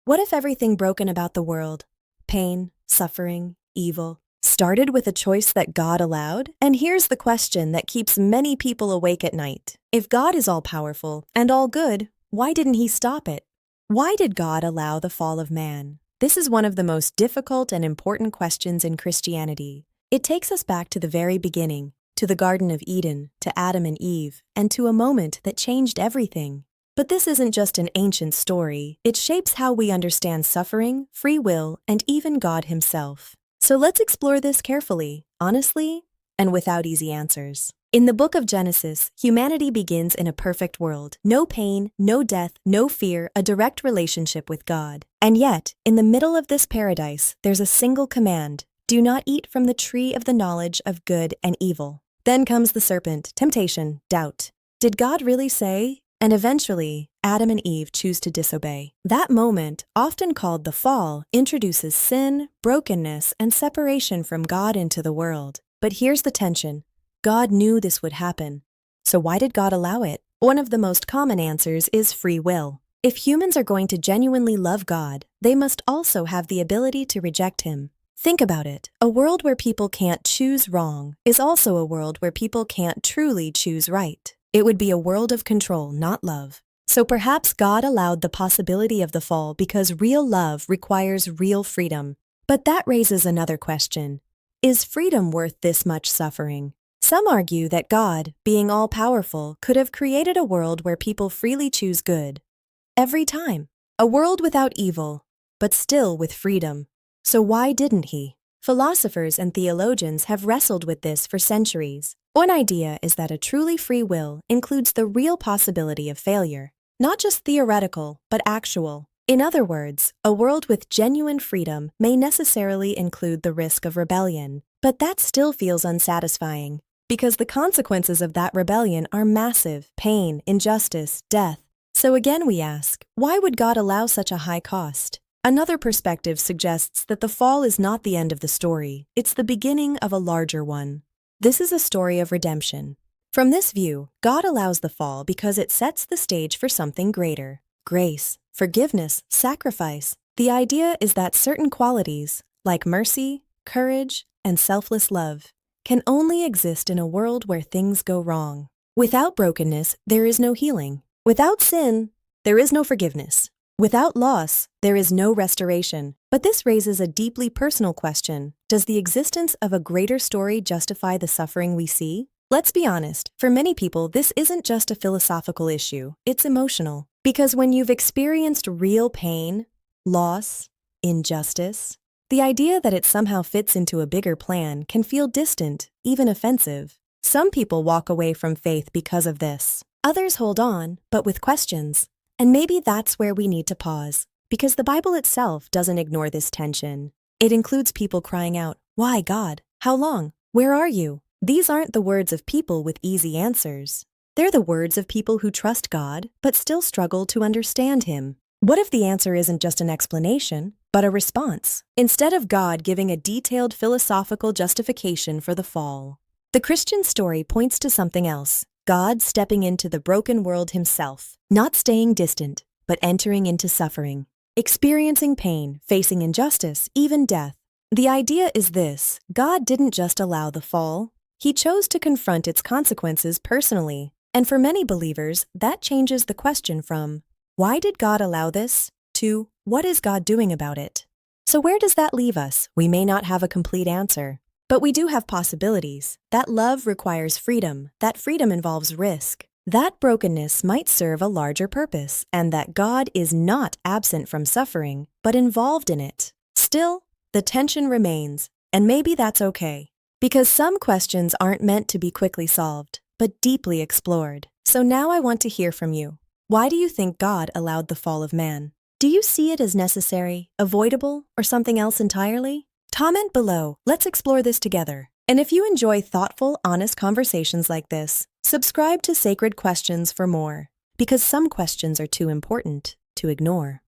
What if everything broken about the world, pain, suffering, evil, started with a choice that God allowed? And here's the question that keeps many people awake at night. If God is all-powerful and all good, why didn't He stop it? Why did God allow the fall of man? This is one of the most difficult and important questions in Christianity. It takes us back to the very beginning, to the Garden of Eden, to Adam and Eve, and to a moment that changed everything. But this isn't just an ancient story. It shapes how we understand suffering, free will, and even God Himself. So let's explore this carefully, honestly, and without easy answers. In the book of Genesis, humanity begins in a perfect world. No pain, no death, no fear, a direct relationship with God. And yet, in the middle of this paradise, there's a single command: do not eat from the tree of the knowledge of good and evil. Then comes the serpent, temptation, doubt. Did God really say? And eventually, Adam and Eve choose to disobey. That moment, often called the fall, introduces sin, brokenness, and separation from God into the world. But here's the tension. God knew this would happen. So why did God allow it? One of the most common answers is free will. If humans are going to genuinely love God, they must also have the ability to reject Him. Think about it. A world where people can't choose wrong is also a world where people can't truly choose right. It would be a world of control, not love. So perhaps God allowed the possibility of the fall because real love requires real freedom. But that raises another question. Is freedom worth this much suffering? Some argue that God, being all-powerful, could have created a world where people freely choose good. Every time. A world without evil, but still with freedom. So why didn't He? Philosophers and theologians have wrestled with this for centuries. One idea is that a truly free will includes the real possibility of failure, not just theoretical, but actual. In other words, a world with genuine freedom may necessarily include the risk of rebellion, but that still feels unsatisfying, because the consequences of that rebellion are massive: pain, injustice, death. So again we ask, why would God allow such a high cost? Another perspective suggests that the fall is not the end of the story, it's the beginning of a larger one. This is a story of redemption. From this view, God allows the fall because it sets the stage for something greater: grace, forgiveness, sacrifice. The idea is that certain qualities, like mercy, courage, and selfless love, can only exist in a world where things go wrong. Without brokenness, there is no healing. Without sin, there is no forgiveness. Without loss, there is no restoration. But this raises a deeply personal question. Does the existence of a greater story justify the suffering we see? Let's be honest, for many people, this isn't just a philosophical issue, it's emotional. Because when you've experienced real pain, loss, injustice, the idea that it somehow fits into a bigger plan can feel distant, even offensive. Some people walk away from faith because of this. Others hold on, but with questions. And maybe that's where we need to pause, because the Bible itself doesn't ignore this tension. It includes people crying out, "Why, God? How long? Where are you?" These aren't the words of people with easy answers. They're the words of people who trust God, but still struggle to understand Him. What if the answer isn't just an explanation, but a response? Instead of God giving a detailed philosophical justification for the fall, the Christian story points to something else. God stepping into the broken world Himself, not staying distant, but entering into suffering, experiencing pain, facing injustice, even death. The idea is this: God didn't just allow the fall, He chose to confront its consequences personally. And for many believers, that changes the question from, "Why did God allow this?" to, "What is God doing about it?" So where does that leave us? We may not have a complete answer. But we do have possibilities. That love requires freedom. That freedom involves risk. That brokenness might serve a larger purpose, and that God is not absent from suffering, but involved in it. Still, the tension remains, and maybe that's okay. Because some questions aren't meant to be quickly solved, but deeply explored. So now I want to hear from you. Why do you think God allowed the fall of man? Do you see it as necessary, avoidable, or something else entirely? Comment below. Let's explore this together. And if you enjoy thoughtful, honest conversations like this, subscribe to Sacred Questions for more, because some questions are too important to ignore.